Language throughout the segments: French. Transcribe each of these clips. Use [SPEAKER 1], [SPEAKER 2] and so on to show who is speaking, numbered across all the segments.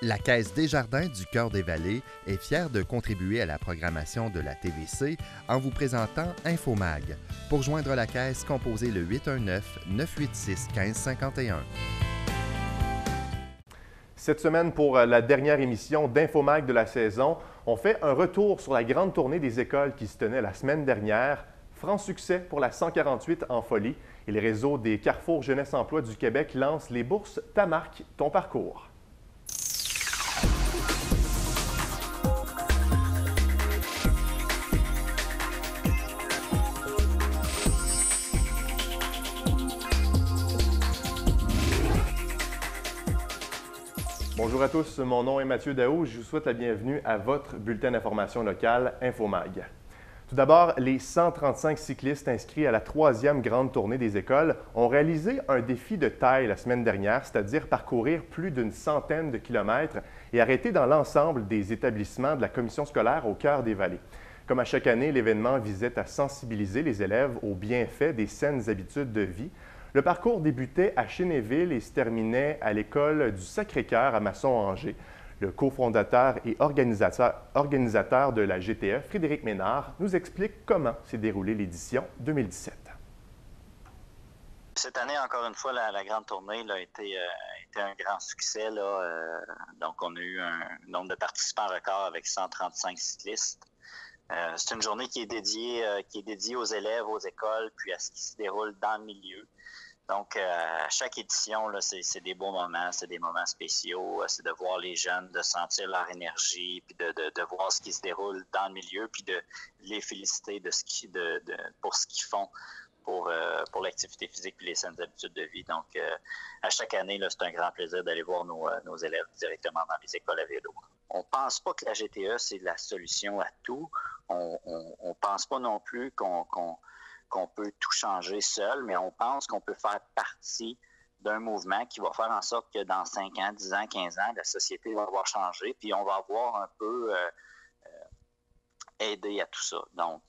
[SPEAKER 1] La Caisse Desjardins du Cœur des Vallées est fière de contribuer à la programmation de la TVC en vous présentant Infomag. Pour joindre la Caisse, composez le 819-986-1551.
[SPEAKER 2] Cette semaine, pour la dernière émission d'Infomag de la saison, on fait un retour sur la grande tournée des écoles qui se tenait la semaine dernière. Franc succès pour la 148 en folie et le réseau des Carrefours Jeunesse Emploi du Québec lance les bourses Ta marque, ton parcours. Bonjour à tous, mon nom est Mathieu Daou. Je vous souhaite la bienvenue à votre bulletin d'information locale Infomag. Tout d'abord, les 135 cyclistes inscrits à la 3e grande tournée des écoles ont réalisé un défi de taille la semaine dernière, c'est-à-dire parcourir plus d'une centaine de kilomètres et arrêter dans l'ensemble des établissements de la commission scolaire au cœur des vallées. Comme à chaque année, l'événement visait à sensibiliser les élèves aux bienfaits des saines habitudes de vie. Le parcours débutait à Chénéville et se terminait à l'école du Sacré-Cœur à Masson-Angers. Le cofondateur et organisateur de la GTE, Frédéric Ménard, nous explique comment s'est déroulée l'édition 2017.
[SPEAKER 3] Cette année, encore une fois, la grande tournée a été un grand succès. Donc, on a eu un nombre de participants record avec 135 cyclistes. C'est une journée qui est dédiée aux élèves, aux écoles, puis à ce qui se déroule dans le milieu. Donc, à chaque édition, là, c'est des beaux moments, c'est des moments spéciaux, c'est de voir les jeunes, de sentir leur énergie, puis de voir ce qui se déroule dans le milieu, puis de les féliciter pour ce qu'ils font pour l'activité physique et les saines habitudes de vie. Donc, à chaque année, là, c'est un grand plaisir d'aller voir nos élèves directement dans les écoles à vélo. On ne pense pas que la GTE, c'est la solution à tout. On ne pense pas non plus qu'on peut tout changer seul, mais on pense qu'on peut faire partie d'un mouvement qui va faire en sorte que dans 5 ans, 10 ans, 15 ans, la société va avoir changé, puis on va avoir un peu aidé à tout ça. Donc,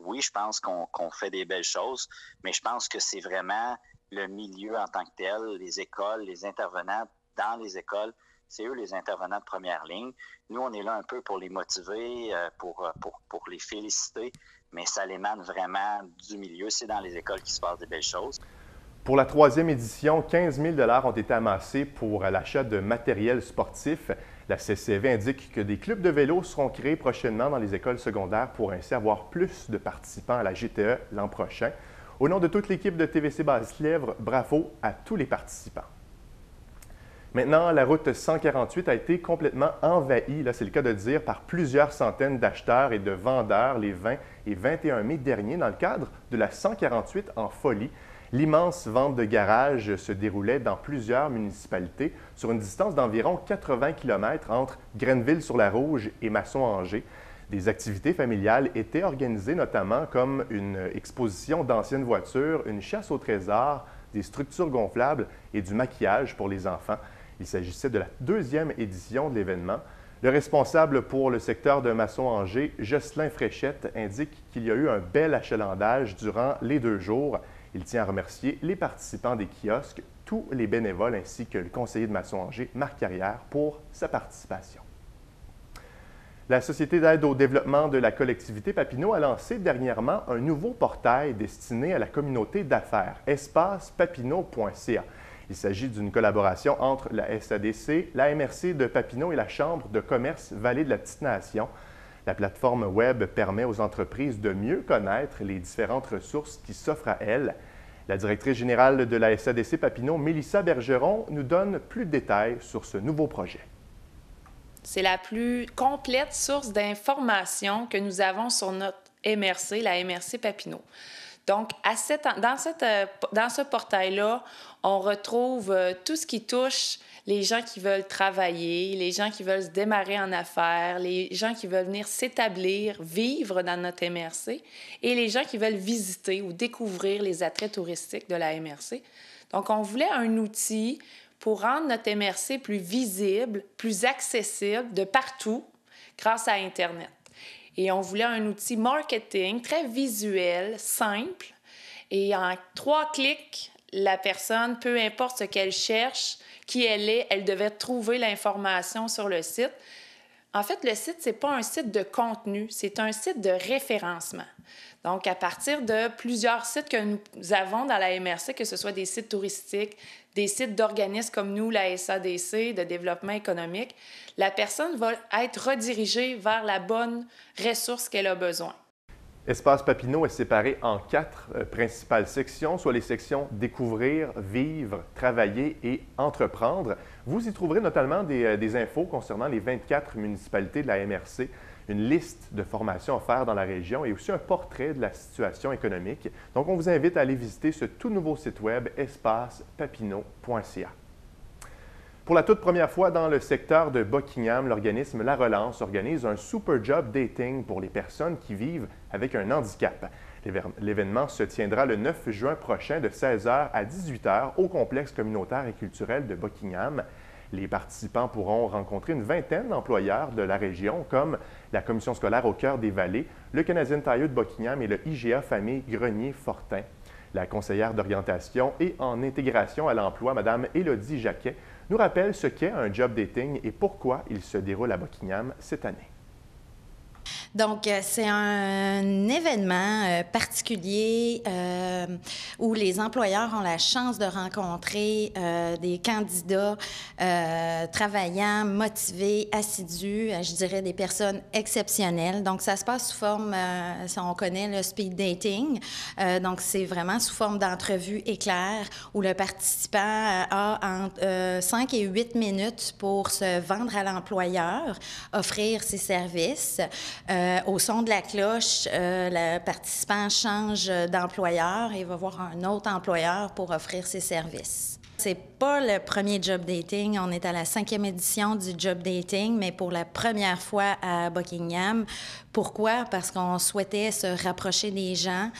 [SPEAKER 3] oui, je pense qu'on fait des belles choses, mais je pense que c'est vraiment le milieu en tant que tel, les écoles, les intervenants dans les écoles, c'est eux les intervenants de première ligne. Nous, on est là un peu pour les motiver, pour les féliciter, mais ça émane vraiment du milieu. C'est dans les écoles qu'il se passe des belles choses.
[SPEAKER 2] Pour la 3e édition, 15 000 $ ont été amassés pour l'achat de matériel sportif. La CCV indique que des clubs de vélo seront créés prochainement dans les écoles secondaires pour ainsi avoir plus de participants à la GTE l'an prochain. Au nom de toute l'équipe de TVC Basse-Lièvre, bravo à tous les participants. Maintenant, la route 148 a été complètement envahie, là c'est le cas de dire, par plusieurs centaines d'acheteurs et de vendeurs les 20 et 21 mai dernier dans le cadre de la 148 en folie. L'immense vente de garage se déroulait dans plusieurs municipalités sur une distance d'environ 80 km entre Grenville-sur-la-Rouge et Masson-Angers. Des activités familiales étaient organisées notamment comme une exposition d'anciennes voitures, une chasse au trésor, des structures gonflables et du maquillage pour les enfants. Il s'agissait de la 2e édition de l'événement. Le responsable pour le secteur de Masson-Angers, Jocelyn Fréchette, indique qu'il y a eu un bel achalandage durant les 2 jours. Il tient à remercier les participants des kiosques, tous les bénévoles ainsi que le conseiller de Masson-Angers, Marc Carrière, pour sa participation. La Société d'aide au développement de la collectivité Papineau a lancé dernièrement un nouveau portail destiné à la communauté d'affaires, espacepapineau.ca. Il s'agit d'une collaboration entre la SADC, la MRC de Papineau et la Chambre de commerce Vallée de la Petite-Nation. La plateforme Web permet aux entreprises de mieux connaître les différentes ressources qui s'offrent à elles. La directrice générale de la SADC Papineau, Mélissa Bergeron, nous donne plus de détails sur ce nouveau projet.
[SPEAKER 4] C'est la plus complète source d'informations que nous avons sur notre MRC, la MRC Papineau. Donc, dans ce portail-là, on retrouve tout ce qui touche les gens qui veulent travailler, les gens qui veulent se démarrer en affaires, les gens qui veulent venir s'établir, vivre dans notre MRC et les gens qui veulent visiter ou découvrir les attraits touristiques de la MRC. Donc, on voulait un outil pour rendre notre MRC plus visible, plus accessible de partout grâce à Internet. Et on voulait un outil marketing très visuel, simple, et en 3 clics, la personne, peu importe ce qu'elle cherche, qui elle est, elle devait trouver l'information sur le site. En fait, le site, ce n'est pas un site de contenu, c'est un site de référencement. Donc, à partir de plusieurs sites que nous avons dans la MRC, que ce soit des sites touristiques, des sites d'organismes comme nous, la SADC, de développement économique, la personne va être redirigée vers la bonne ressource qu'elle a besoin.
[SPEAKER 2] Espace Papineau est séparé en 4 principales sections, soit les sections Découvrir, Vivre, Travailler et Entreprendre. Vous y trouverez notamment des infos concernant les 24 municipalités de la MRC, une liste de formations offertes dans la région et aussi un portrait de la situation économique. Donc, on vous invite à aller visiter ce tout nouveau site web espacepapineau.ca. Pour la toute première fois dans le secteur de Buckingham, l'organisme La Relance organise un Super Job Dating pour les personnes qui vivent avec un handicap. L'événement se tiendra le 9 juin prochain de 16h à 18h au complexe communautaire et culturel de Buckingham. Les participants pourront rencontrer une vingtaine d'employeurs de la région, comme la Commission scolaire au cœur des Vallées, le Canadian Tire de Buckingham et le IGA Famille Grenier-Fortin. La conseillère d'orientation et en intégration à l'emploi, Mme Élodie Jacquet, nous rappelle ce qu'est un job dating et pourquoi il se déroule à Buckingham cette année.
[SPEAKER 5] Donc, c'est un événement particulier où les employeurs ont la chance de rencontrer des candidats travaillants, motivés, assidus, je dirais des personnes exceptionnelles. Donc, ça se passe sous forme, si on connaît le speed dating, donc c'est vraiment sous forme d'entrevue éclair où le participant a entre 5 et 8 minutes pour se vendre à l'employeur, offrir ses services. Au son de la cloche, le participant change d'employeur et va voir un autre employeur pour offrir ses services. C'est pas le premier job dating. On est à la 5e édition du job dating, mais pour la première fois à Buckingham. Pourquoi? Parce qu'on souhaitait se rapprocher des gens,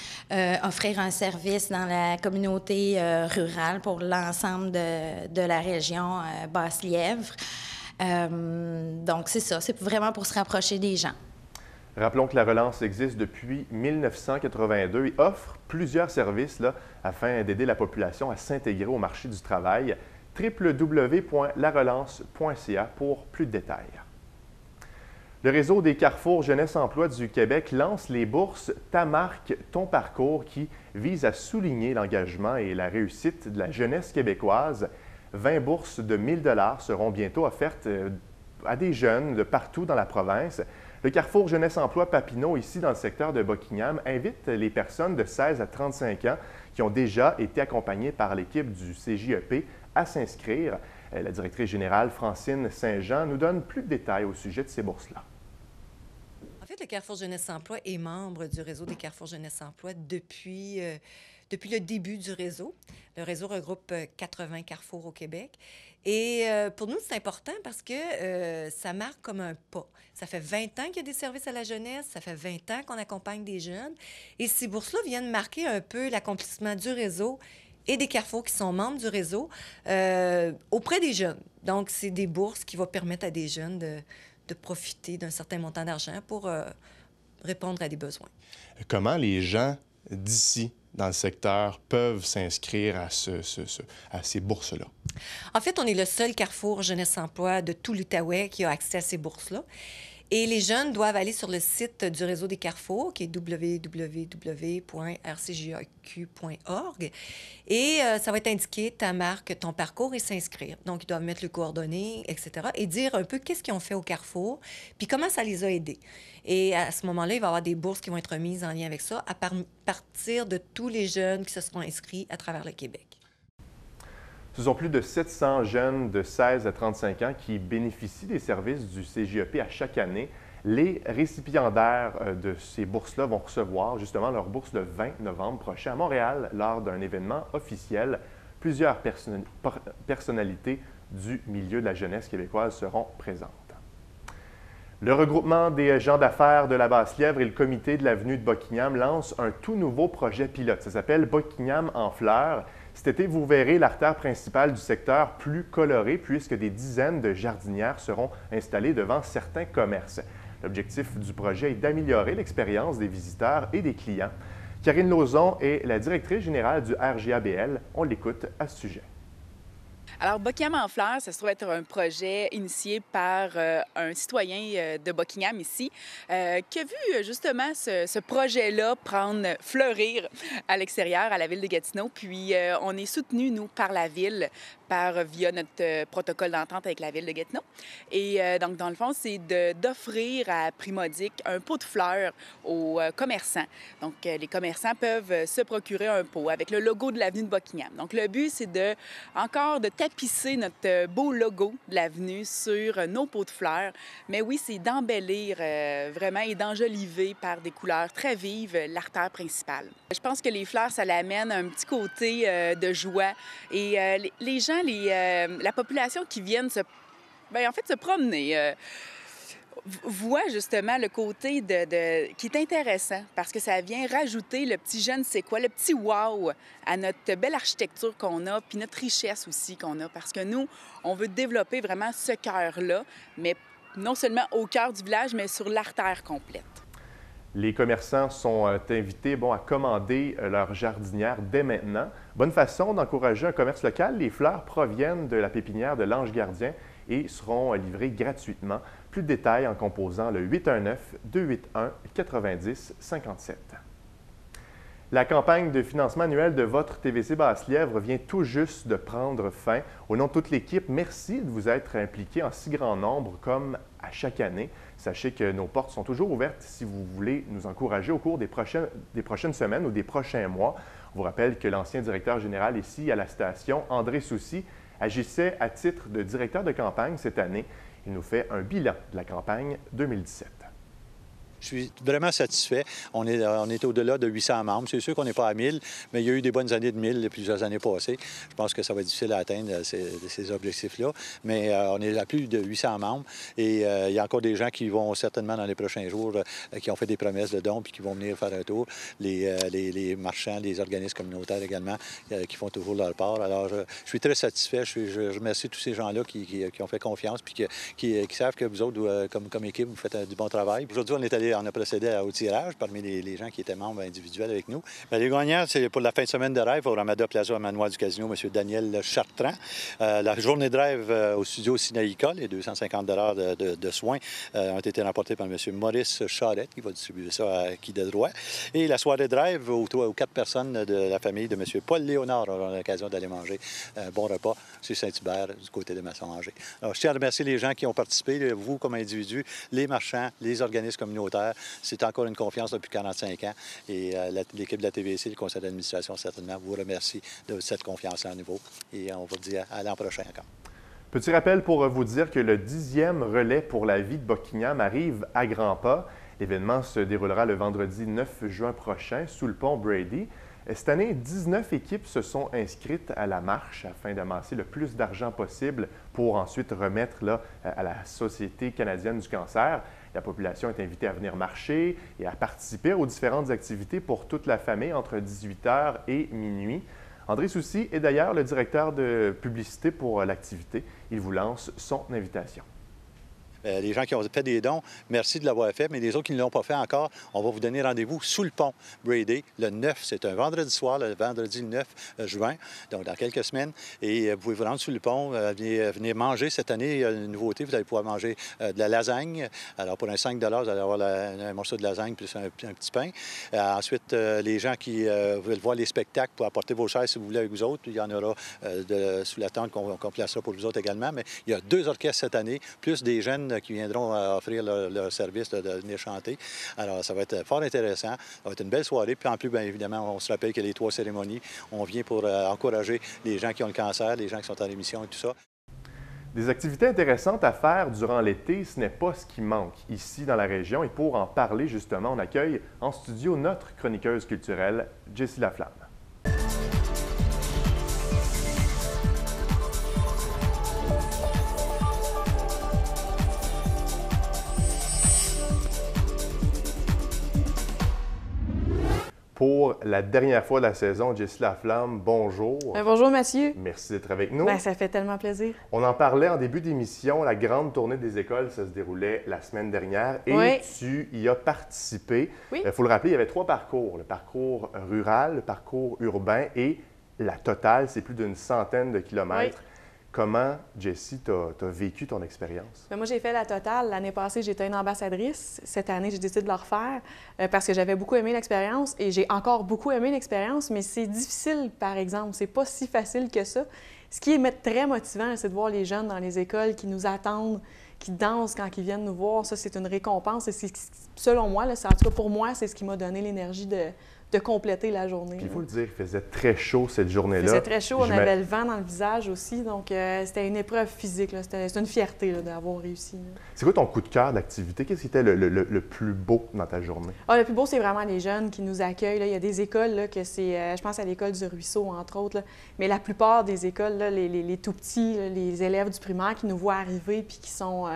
[SPEAKER 5] offrir un service dans la communauté rurale pour l'ensemble de la région Basse-Lièvre. Donc, c'est ça. C'est vraiment pour se rapprocher des gens.
[SPEAKER 2] Rappelons que La Relance existe depuis 1982 et offre plusieurs services afin d'aider la population à s'intégrer au marché du travail. www.larelance.ca pour plus de détails. Le réseau des Carrefours Jeunesse Emploi du Québec lance les bourses Ta marque, ton parcours qui visent à souligner l'engagement et la réussite de la jeunesse québécoise. 20 bourses de 1 000 $ seront bientôt offertes à des jeunes de partout dans la province. Le Carrefour Jeunesse Emploi Papineau, ici dans le secteur de Buckingham, invite les personnes de 16 à 35 ans qui ont déjà été accompagnées par l'équipe du CJEP à s'inscrire. La directrice générale, Francine Saint-Jean, nous donne plus de détails au sujet de ces bourses-là.
[SPEAKER 6] En fait, le Carrefour Jeunesse Emploi est membre du réseau des Carrefours Jeunesse Emploi depuis le début du réseau. Le réseau regroupe 80 carrefours au Québec. Et pour nous, c'est important parce que ça marque comme un pas. Ça fait 20 ans qu'il y a des services à la jeunesse, ça fait 20 ans qu'on accompagne des jeunes. Et ces bourses-là viennent marquer un peu l'accomplissement du réseau et des carrefours qui sont membres du réseau auprès des jeunes. Donc, c'est des bourses qui vont permettre à des jeunes de profiter d'un certain montant d'argent pour répondre à des besoins.
[SPEAKER 7] Comment les gens d'ici, dans le secteur, peuvent s'inscrire à ces bourses-là?
[SPEAKER 6] En fait, on est le seul carrefour Jeunesse-Emploi de tout l'Outaouais qui a accès à ces bourses-là. Et les jeunes doivent aller sur le site du réseau des carrefours, qui est www.rcjaq.org. Et ça va être indiqué ta marque, ton parcours et s'inscrire. Donc, ils doivent mettre les coordonnées, etc. et dire un peu qu'est-ce qu'ils ont fait au carrefour, puis comment ça les a aidés. Et à ce moment-là, il va y avoir des bourses qui vont être remises en lien avec ça à partir de tous les jeunes qui se seront inscrits à travers le Québec.
[SPEAKER 2] Ce sont plus de 700 jeunes de 16 à 35 ans qui bénéficient des services du CJEP à chaque année. Les récipiendaires de ces bourses-là vont recevoir justement leur bourse le 20 novembre prochain à Montréal lors d'un événement officiel. Plusieurs personnalités du milieu de la jeunesse québécoise seront présentes. Le regroupement des gens d'affaires de la Basse-Lièvre et le comité de l'avenue de Buckingham lancent un tout nouveau projet pilote. Ça s'appelle Buckingham en fleurs. Cet été, vous verrez l'artère principale du secteur plus colorée puisque des dizaines de jardinières seront installées devant certains commerces. L'objectif du projet est d'améliorer l'expérience des visiteurs et des clients. Karine Lauzon est la directrice générale du RGABL. On l'écoute à ce sujet.
[SPEAKER 8] Alors, Buckingham en fleurs, ça se trouve être un projet initié par un citoyen de Buckingham ici, qui a vu justement ce projet-là fleurir à l'extérieur, à la ville de Gatineau. Puis, on est soutenu, nous, par la ville, via notre protocole d'entente avec la ville de Gatineau. Et donc, dans le fond, c'est d'offrir à Primodique un pot de fleurs aux commerçants. Donc, les commerçants peuvent se procurer un pot avec le logo de l'avenue de Buckingham. Donc, le but, c'est de tapisser notre beau logo de l'avenue sur nos pots de fleurs. Mais oui, c'est d'embellir vraiment et d'enjoliver par des couleurs très vives l'artère principale. Je pense que les fleurs, ça l'amène un petit côté de joie. Et les gens, la population qui viennent se promener, voit justement le côté qui est intéressant parce que ça vient rajouter le petit je ne sais quoi, le petit wow à notre belle architecture qu'on a, puis notre richesse aussi qu'on a. Parce que nous, on veut développer vraiment ce cœur-là, mais non seulement au cœur du village, mais sur l'artère complète.
[SPEAKER 2] Les commerçants sont invités à commander leur jardinière dès maintenant. Bonne façon d'encourager un commerce local. Les fleurs proviennent de la pépinière de l'Ange Gardien et seront livrées gratuitement. Plus de détails en composant le 819-281-9057. La campagne de financement annuel de votre TVC Basse-Lièvre vient tout juste de prendre fin. Au nom de toute l'équipe, merci de vous être impliqués en si grand nombre comme à chaque année. Sachez que nos portes sont toujours ouvertes si vous voulez nous encourager au cours des prochaines semaines ou des prochains mois. On vous rappelle que l'ancien directeur général ici à la station, André Soucy, agissait à titre de directeur de campagne cette année. Il nous fait un bilan de la campagne 2017.
[SPEAKER 9] Je suis vraiment satisfait. On est au-delà de 800 membres. C'est sûr qu'on n'est pas à 1000, mais il y a eu des bonnes années de 1000 plusieurs années passées. Je pense que ça va être difficile à atteindre ces objectifs-là, mais on est à plus de 800 membres et il y a encore des gens qui vont certainement dans les prochains jours, qui ont fait des promesses de dons puis qui vont venir faire un tour. Les marchands, les organismes communautaires également, qui font toujours leur part. Alors, je suis très satisfait. Je remercie tous ces gens-là qui ont fait confiance puis qui savent que vous autres, comme équipe, vous faites du bon travail. Aujourd'hui, on a procédé au tirage parmi les gens qui étaient membres individuels avec nous. Bien, les gagnants, c'est pour la fin de semaine de rêve au Ramada Plaza Manoir du Casino, M. Daniel Chartrand. La journée de rêve au studio Sinaïka, les 250 de soins ont été remportés par M. Maurice Charette, qui va distribuer ça à qui de droit. Et la soirée de rêve aux 4 personnes de la famille de M. Paul Léonard auront l'occasion d'aller manger un bon repas sur Saint-Hubert du côté de Masson-Angers. Alors, je tiens à remercier les gens qui ont participé, vous comme individus, les marchands, les organismes communautaires. C'est encore une confiance depuis 45 ans et l'équipe de la TVC, le conseil d'administration, certainement, vous remercie de cette confiance-là à nouveau et on va dire à l'an prochain encore.
[SPEAKER 2] Petit rappel pour vous dire que le 10e relais pour la vie de Buckingham arrive à grands pas. L'événement se déroulera le vendredi 9 juin prochain sous le pont Brady. Cette année, 19 équipes se sont inscrites à la marche afin d'amasser le plus d'argent possible pour ensuite remettre à la Société canadienne du cancer. La population est invitée à venir marcher et à participer aux différentes activités pour toute la famille entre 18h et minuit. André Soucy est d'ailleurs le directeur de publicité pour l'activité. Il vous lance son invitation.
[SPEAKER 9] Les gens qui ont fait des dons, merci de l'avoir fait, mais les autres qui ne l'ont pas fait encore, on va vous donner rendez-vous sous le pont Brady, le 9. C'est un vendredi soir, le vendredi 9 juin, donc dans quelques semaines. Et vous pouvez vous rendre sous le pont, venir manger. Cette année, il y a une nouveauté, vous allez pouvoir manger de la lasagne. Alors, pour un 5 vous allez avoir un morceau de lasagne plus un petit pain. Ensuite, les gens qui veulent voir les spectacles, pour apporter vos chaises si vous voulez avec vous autres. Il y en aura sous la tente qu'on placera pour vous autres également. Mais il y a 2 orchestres cette année, plus des jeunes qui viendront offrir leur service de venir chanter. Alors, ça va être fort intéressant. Ça va être une belle soirée. Puis en plus, bien évidemment, on se rappelle que les 3 cérémonies, on vient pour encourager les gens qui ont le cancer, les gens qui sont en rémission et tout ça.
[SPEAKER 2] Des activités intéressantes à faire durant l'été, ce n'est pas ce qui manque ici dans la région. Et pour en parler, justement, on accueille en studio notre chroniqueuse culturelle, Jessie Laflamme. pour la dernière fois de la saison. Jessie Laflamme, bonjour.
[SPEAKER 10] Bonjour Mathieu.
[SPEAKER 2] Merci d'être avec nous.
[SPEAKER 10] Ça fait tellement plaisir.
[SPEAKER 2] On en parlait en début d'émission, la grande tournée des écoles, ça se déroulait la semaine dernière et tu y as participé. Il faut le rappeler, il y avait 3 parcours, le parcours rural, le parcours urbain et la totale, c'est plus d'une centaine de kilomètres. Comment, Jessie, tu as vécu ton expérience?
[SPEAKER 10] Moi, j'ai fait la totale. L'année passée, j'étais une ambassadrice. Cette année, j'ai décidé de le refaire parce que j'avais beaucoup aimé l'expérience et j'ai encore beaucoup aimé l'expérience, mais c'est difficile, par exemple. C'est pas si facile que ça. Ce qui est très motivant, c'est de voir les jeunes dans les écoles qui nous attendent, qui dansent quand ils viennent nous voir. Ça, c'est une récompense. Et selon moi, en tout cas pour moi, c'est ce qui m'a donné l'énergie de compléter la journée.
[SPEAKER 2] Puis il faut le dire, il faisait très chaud cette journée-là.
[SPEAKER 10] Il faisait très chaud, on avait le vent dans le visage aussi, donc c'était une épreuve physique. C'était une fierté d'avoir réussi.
[SPEAKER 2] C'est quoi ton coup de cœur d'activité? Qu'est-ce qui était le plus beau dans ta journée?
[SPEAKER 10] Le plus beau, c'est vraiment les jeunes qui nous accueillent. Là. Il y a des écoles là, que c'est, je pense à l'école du Ruisseau, entre autres, là. Mais la plupart des écoles, là, les tout-petits, là, les élèves du primaire qui nous voient arriver puis qui sont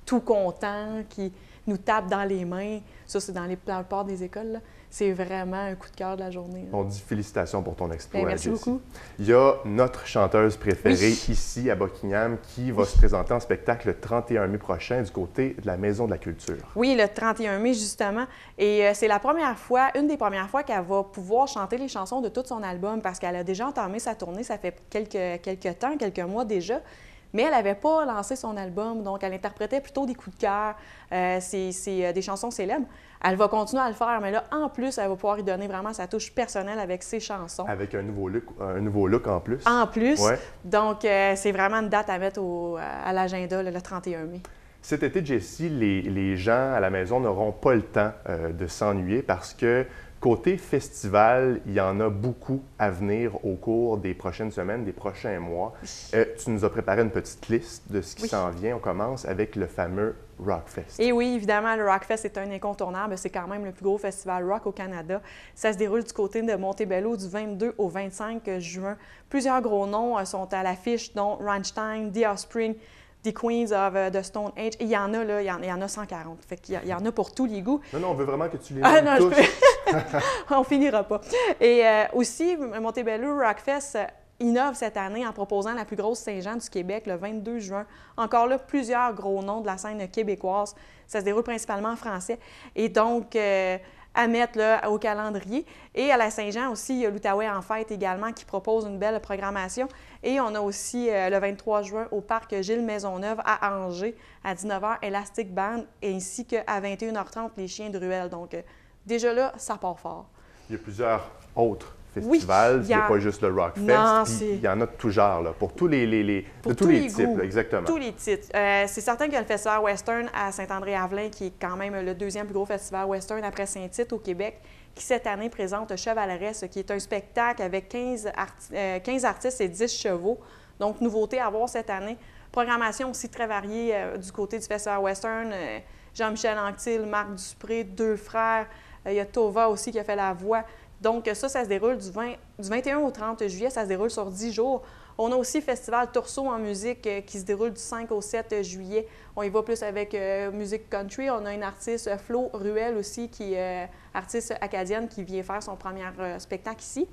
[SPEAKER 10] tout contents, qui nous tapent dans les mains, ça, c'est dans la plupart des écoles, là. C'est vraiment un coup de cœur de la journée.
[SPEAKER 2] On dit félicitations pour ton exploit.
[SPEAKER 10] Merci beaucoup.
[SPEAKER 2] Il y a notre chanteuse préférée ici à Buckingham qui va se présenter en spectacle le 31 mai prochain du côté de la Maison de la Culture.
[SPEAKER 10] Oui, le 31 mai, justement. Et c'est la première fois, une des premières fois qu'elle va pouvoir chanter les chansons de tout son album parce qu'elle a déjà entamé sa tournée, ça fait quelques temps, quelques mois déjà. Mais elle n'avait pas lancé son album, donc elle interprétait plutôt des coups de cœur, c'est des chansons célèbres. Elle va continuer à le faire, mais là, en plus, elle va pouvoir y donner vraiment sa touche personnelle avec ses chansons.
[SPEAKER 2] Avec un nouveau look en plus.
[SPEAKER 10] En plus. Donc, c'est vraiment une date à mettre à l'agenda le 31 mai.
[SPEAKER 2] Cet été, Jessie, les gens à la maison n'auront pas le temps de s'ennuyer parce que côté festival, il y en a beaucoup à venir au cours des prochaines semaines, des prochains mois. Tu nous as préparé une petite liste de ce qui s'en vient. On commence avec le fameux Rockfest.
[SPEAKER 10] Et oui, évidemment, le Rockfest est un incontournable. C'est quand même le plus gros festival rock au Canada. Ça se déroule du côté de Montebello du 22 au 25 juin. Plusieurs gros noms sont à l'affiche, dont Rammstein, The Offspring, The Queens of the Stone Age. Et il y en a, là, il y en a 140. Fait qu'il y en a pour tous les goûts.
[SPEAKER 2] Non, on veut vraiment que tu les nommes tous.
[SPEAKER 10] On finira pas. Et aussi, Montebello Rockfest innove cette année en proposant la plus grosse Saint-Jean du Québec le 22 juin. Encore là, plusieurs gros noms de la scène québécoise. Ça se déroule principalement en français. Et donc, à mettre là, au calendrier. Et à la Saint-Jean aussi, il y a l'Outaouais en fête également qui propose une belle programmation. Et on a aussi le 23 juin au parc Gilles Maisonneuve à Angers, à 19h, Elastic Band, ainsi qu'à 21h30, les Chiens de Ruelle. Donc, déjà là, ça part fort.
[SPEAKER 2] Il y a plusieurs autres festivals, il n'y a pas juste le Rockfest, il y en a de tout genre, là, pour tous les types, là, exactement.
[SPEAKER 10] Tous les titres. C'est certain qu'il y a le Festival Western à Saint-André-Avelin, qui est quand même le deuxième plus gros festival western après Saint-Tite au Québec, qui cette année présente Chevaleresse, qui est un spectacle avec 15 artistes et 10 chevaux. Donc, nouveauté à voir cette année. Programmation aussi très variée du côté du Festival Western. Jean-Michel Anctil, Marc Dupré, deux frères. Il y a Tova aussi qui a fait la voix. Donc, ça se déroule du 21 au 30 juillet, ça se déroule sur 10 jours. On a aussi le Festival Torso en musique qui se déroule du 5 au 7 juillet. On y va plus avec musique country. On a une artiste, Flo Ruel aussi, qui est artiste acadienne, qui vient faire son premier spectacle ici.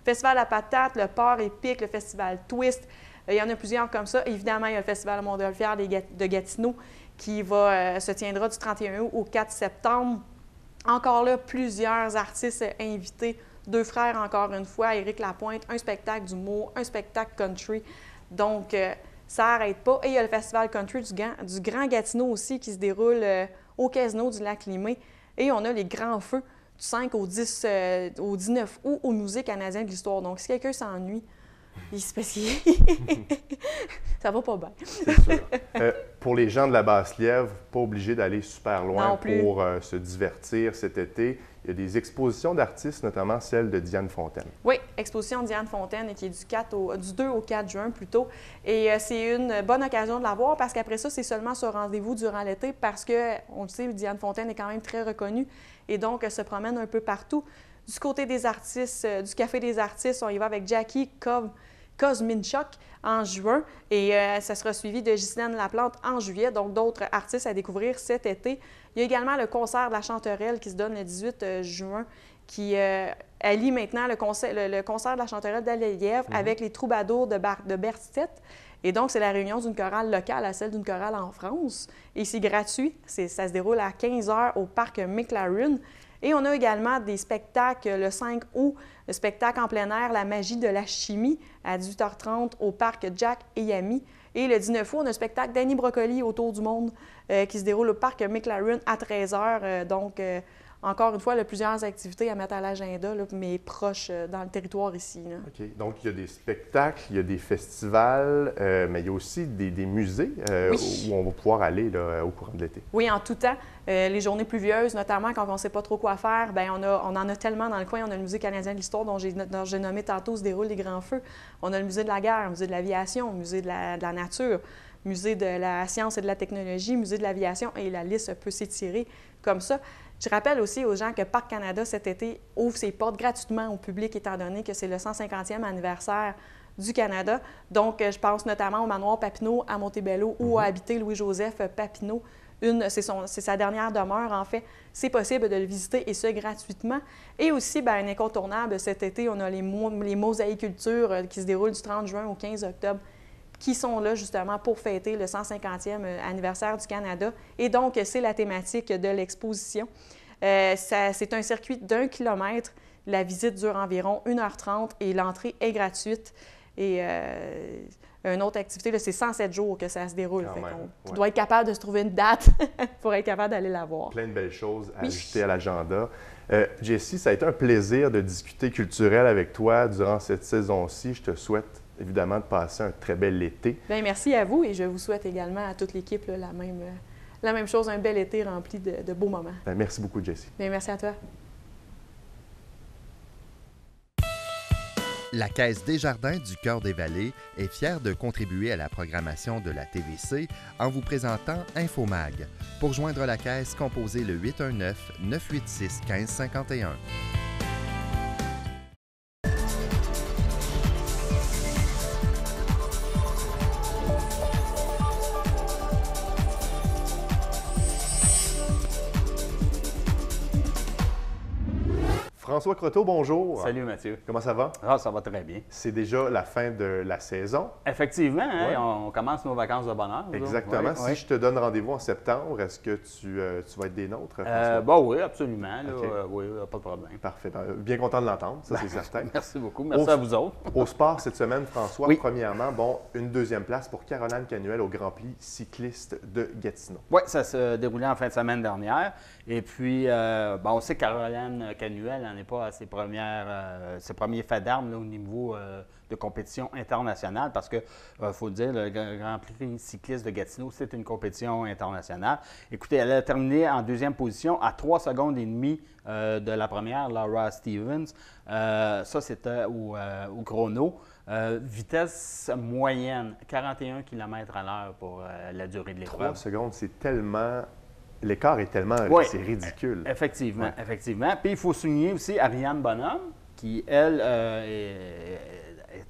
[SPEAKER 10] Festival à patate, le Port épique, le Festival Twist. Il y en a plusieurs comme ça. Évidemment, il y a le Festival Montgolfière de Gatineau qui se tiendra du 31 août au 4 septembre. Encore là, plusieurs artistes invités. Deux frères, encore une fois, Éric Lapointe, un spectacle d'humour, un spectacle country. Donc, ça n'arrête pas. Et il y a le Festival country du Grand Gatineau aussi qui se déroule au Casino du Lac-Limé. Et on a les grands feux du 5 au 19 août au Musée canadien de l'histoire. Donc, si quelqu'un s'ennuie, ça va pas bien.
[SPEAKER 2] C'est sûr. Pour les gens de la Basse-Lièvre, pas obligé d'aller super loin pour se divertir cet été. Il y a des expositions d'artistes, notamment celle de Diane Fontaine.
[SPEAKER 10] Oui, exposition de Diane Fontaine qui est du 2 au 4 juin plutôt. Et c'est une bonne occasion de la voir parce qu'après ça, c'est seulement sur rendez-vous durant l'été parce que, on le sait, Diane Fontaine est quand même très reconnue et donc elle se promène un peu partout. Du côté des artistes, du Café des artistes, on y va avec Jackie Kozminchuk en juin et ça sera suivi de Ghislaine Laplante en juillet, donc d'autres artistes à découvrir cet été. Il y a également le concert de la Chanterelle qui se donne le 18 juin qui allie maintenant le concert de la chanterelle d'Alièvre avec les troubadours de Berthet. Et donc, c'est la réunion d'une chorale locale à celle d'une chorale en France. Et c'est gratuit. Ça se déroule à 15 h au parc McLaren. Et on a également des spectacles le 5 août, le spectacle en plein air, La magie de la chimie, à 18h30 au parc Jack et Yami. Et le 19 août, on a un spectacle d'Annie Brocoli autour du monde qui se déroule au parc McLaren à 13 h. Donc, encore une fois, il y a plusieurs activités à mettre à l'agenda, mais proches dans le territoire ici. Là.
[SPEAKER 2] OK. Donc, il y a des spectacles, il y a des festivals, mais il y a aussi des musées où on va pouvoir aller là, au courant de l'été.
[SPEAKER 10] Oui, en tout temps. Les journées pluvieuses, notamment quand on ne sait pas trop quoi faire, bien, on en a tellement dans le coin. On a le Musée canadien de l'histoire dont j'ai nommé tantôt se déroule les grands feux. On a le Musée de la guerre, le Musée de l'aviation, le Musée de la nature, le Musée de la science et de la technologie, le Musée de l'aviation, et la liste peut s'étirer comme ça. Je rappelle aussi aux gens que Parc Canada, cet été, ouvre ses portes gratuitement au public, étant donné que c'est le 150e anniversaire du Canada. Donc, je pense notamment au manoir Papineau à Montebello où a habité Louis-Joseph Papineau. C'est sa dernière demeure, en fait. C'est possible de le visiter, et ce, gratuitement. Et aussi, bien, un incontournable, cet été, on a les mosaïcultures qui se déroulent du 30 juin au 15 octobre, qui sont là justement pour fêter le 150e anniversaire du Canada. Et donc, c'est la thématique de l'exposition. C'est un circuit d'1 kilomètre. La visite dure environ 1h30 et l'entrée est gratuite. Et une autre activité, c'est 107 jours que ça se déroule. On doit être capable de se trouver une date pour être capable d'aller la voir.
[SPEAKER 2] Plein de belles choses à ajouter à l'agenda. Jessie, ça a été un plaisir de discuter culturel avec toi durant cette saison-ci. Je te souhaite évidemment de passer un très bel été.
[SPEAKER 10] Bien, merci à vous, et je vous souhaite également à toute l'équipe la même chose, un bel été rempli de beaux moments.
[SPEAKER 2] Bien, merci beaucoup, Jessie.
[SPEAKER 10] Bien, merci à toi.
[SPEAKER 1] La Caisse Desjardins du Cœur des Vallées est fière de contribuer à la programmation de la TVC en vous présentant InfoMag. Pour joindre la Caisse, composez le 819-986-1551.
[SPEAKER 2] François Croteau, bonjour.
[SPEAKER 11] Salut Mathieu.
[SPEAKER 2] Comment ça va?
[SPEAKER 11] Ah, ça va très bien.
[SPEAKER 2] C'est déjà la fin de la saison.
[SPEAKER 11] Effectivement, hein, on commence nos vacances de bonheur.
[SPEAKER 2] Exactement. Si je te donne rendez-vous en septembre, est-ce que tu vas être des nôtres, François?
[SPEAKER 11] Oui, absolument. Là, oui, pas de problème.
[SPEAKER 2] Parfait. Bien content de l'entendre, ça c'est certain.
[SPEAKER 11] Merci beaucoup. Merci à vous autres.
[SPEAKER 2] Au sport cette semaine, François, premièrement, une deuxième place pour Caroline Canuel au Grand Prix cycliste de Gatineau.
[SPEAKER 11] Oui, ça se déroulait en fin de semaine dernière. Et puis, on sait que Caroline Canuel n'en est pas à ses premiers faits d'armes au niveau de compétition internationale, parce que, faut le dire, le Grand Prix cycliste de Gatineau, c'est une compétition internationale. Écoutez, elle a terminé en deuxième position à 3 secondes et demie de la première, Laura Stevens. Ça, c'était au chrono. Vitesse moyenne, 41 km/h pour la durée de l'épreuve.
[SPEAKER 2] 3 secondes, c'est tellement... L'écart est tellement... c'est ridicule.
[SPEAKER 11] Effectivement, effectivement. Puis, il faut souligner aussi Ariane Bonhomme, qui, elle, est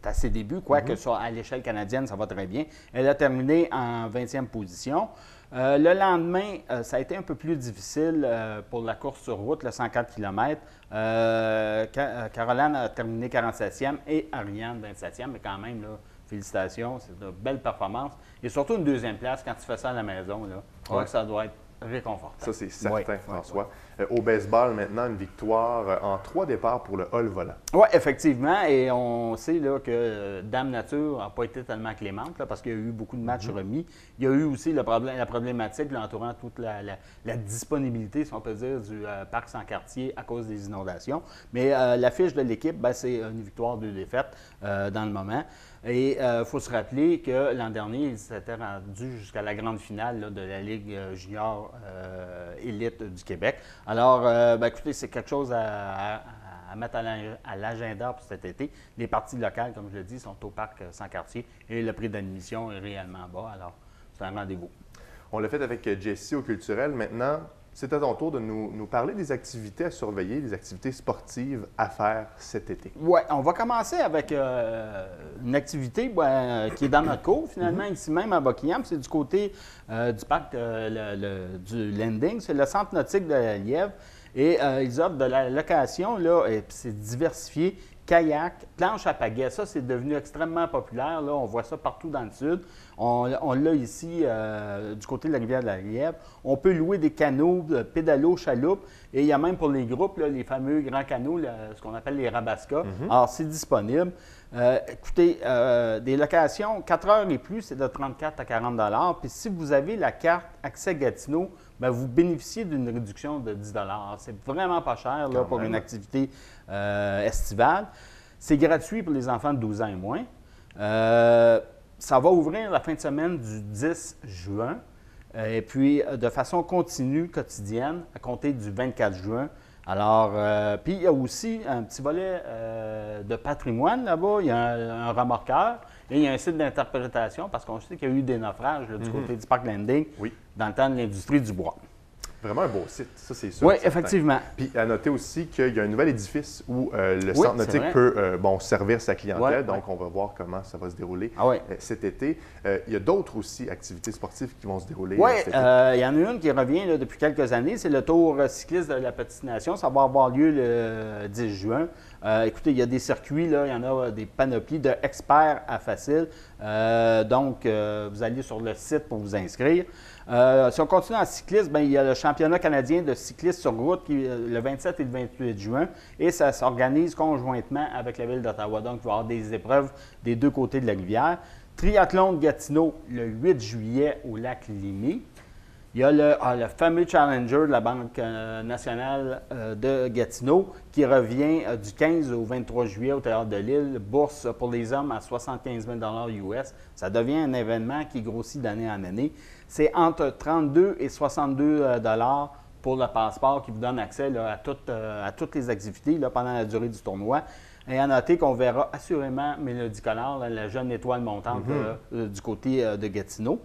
[SPEAKER 11] à ses débuts, quoique à l'échelle canadienne, ça va très bien. Elle a terminé en 20e position. Le lendemain, ça a été un peu plus difficile pour la course sur route, le 104 km. Caroline a terminé 47e et Ariane 27e, mais quand même, là, félicitations, c'est une belle performance. Et surtout une deuxième place, quand tu fais ça à la maison, là, je crois que ça doit être réconfortant.
[SPEAKER 2] Ça, c'est certain, François. Au baseball, maintenant, une victoire en 3 départs pour le Hall volant.
[SPEAKER 11] Oui, effectivement. Et on sait là, que Dame Nature n'a pas été tellement clémente, là, parce qu'il y a eu beaucoup de matchs remis. Il y a eu aussi la problématique entourant toute la disponibilité, si on peut dire, du parc Sans-Cartier à cause des inondations. Mais l'affiche de l'équipe, c'est une victoire, 2 défaites dans le moment. Et il faut se rappeler que l'an dernier, ils s'étaient rendus jusqu'à la grande finale là, de la Ligue junior élite du Québec. Alors, écoutez, c'est quelque chose à mettre à l'agenda pour cet été. Les parties locales, comme je le dis, sont au parc Sans-Cartier et le prix d'admission est réellement bas. Alors, c'est un rendez-vous.
[SPEAKER 2] On l'a fait avec Jessie au culturel. Maintenant, c'est à ton tour de nous parler des activités à surveiller, des activités sportives à faire cet été.
[SPEAKER 11] Oui, on va commencer avec une activité qui est dans notre cours, finalement, ici même à Buckingham. C'est du côté du parc du Landing. C'est le centre nautique de la Lièvre. Et ils offrent de la location, là, et c'est diversifié. Kayak, planche à pagaie, ça, c'est devenu extrêmement populaire. Là. On voit ça partout dans le sud. On l'a ici du côté de la rivière de la Lièvre. On peut louer des canots, pédalos, chaloupes. Et il y a même pour les groupes, là, les fameux grands canots, ce qu'on appelle les rabascas. Alors, c'est disponible. Écoutez, des locations, 4 heures et plus, c'est de 34 à 40 $. Puis si vous avez la carte Accès Gatineau, bien, vous bénéficiez d'une réduction de 10 $. C'est vraiment pas cher là, pour une activité estivale. C'est gratuit pour les enfants de 12 ans et moins. Ça va ouvrir la fin de semaine du 10 juin. Et puis, de façon continue, quotidienne, à compter du 24 juin. Alors, puis il y a aussi un petit volet de patrimoine là-bas. Il y a un remorqueur et il y a un site d'interprétation parce qu'on sait qu'il y a eu des naufrages là, du côté du Park Landing dans le temps de l'industrie du bois.
[SPEAKER 2] Vraiment un beau site, ça c'est sûr.
[SPEAKER 11] Oui, effectivement.
[SPEAKER 2] Puis à noter aussi qu'il y a un nouvel édifice où le centre nautique peut servir sa clientèle. Donc on va voir comment ça va se dérouler cet été. Il y a d'autres aussi activités sportives qui vont se dérouler cet été.
[SPEAKER 11] Il y en a une qui revient là, depuis quelques années, c'est le Tour cycliste de la Petite Nation. Ça va avoir lieu le 10 juin. Écoutez, il y a des circuits, là, il y en a des panoplies de experts à facile. Donc, vous allez sur le site pour vous inscrire. Si on continue en cyclisme, bien, il y a le championnat canadien de cyclistes sur route qui est le 27 et le 28 juin et ça s'organise conjointement avec la Ville d'Ottawa. Donc, il va y avoir des épreuves des deux côtés de la rivière. Triathlon de Gatineau le 8 juillet au lac Limy. Il y a le fameux Challenger de la Banque nationale de Gatineau qui revient du 15 au 23 juillet au Théâtre de l'Île. Bourse pour les hommes à 75 000 US. Ça devient un événement qui grossit d'année en année. C'est entre 32 et 62 $ pour le passeport qui vous donne accès là, à toutes les activités là, pendant la durée du tournoi. Et à noter qu'on verra assurément Mélodie Collard, la jeune étoile montante du côté de Gatineau.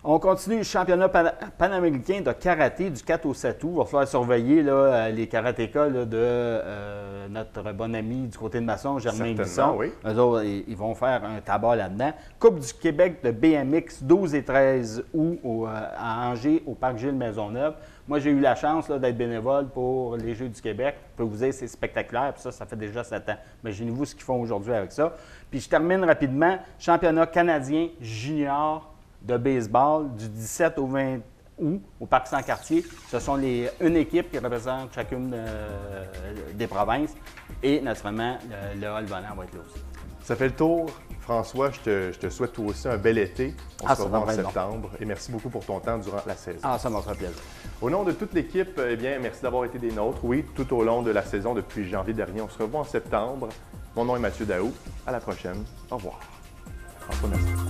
[SPEAKER 11] On continue le championnat panaméricain de karaté du 4 au 7 août. Il va falloir surveiller là, les karatékas là, de notre bon ami du côté de Masson, Germain Guisson.
[SPEAKER 2] Oui.
[SPEAKER 11] Eux autres, ils vont faire un tabac là-dedans. Coupe du Québec de BMX 12 et 13 août à Angers, au Parc Gilles Maisonneuve. Moi, j'ai eu la chance là, d'être bénévole pour les Jeux du Québec. Je peux vous dire, c'est spectaculaire. Puis ça fait déjà 7 ans. Imaginez-vous ce qu'ils font aujourd'hui avec ça. Puis je termine rapidement. Championnat canadien junior de baseball du 17 au 20 août au Parc Sans-Cartier. Ce sont une équipe qui représente chacune des provinces. Et naturellement, le Hall-Volant va être là aussi.
[SPEAKER 2] Ça fait le tour. François, je te souhaite toi aussi un bel été. On se revoit en septembre. Et merci beaucoup pour ton temps durant la saison.
[SPEAKER 11] Ça m'a fait plaisir.
[SPEAKER 2] Au nom de toute l'équipe, merci d'avoir été des nôtres. Oui, tout au long de la saison depuis janvier dernier. On se revoit en septembre. Mon nom est Mathieu Daou. À la prochaine. Au revoir. François, merci.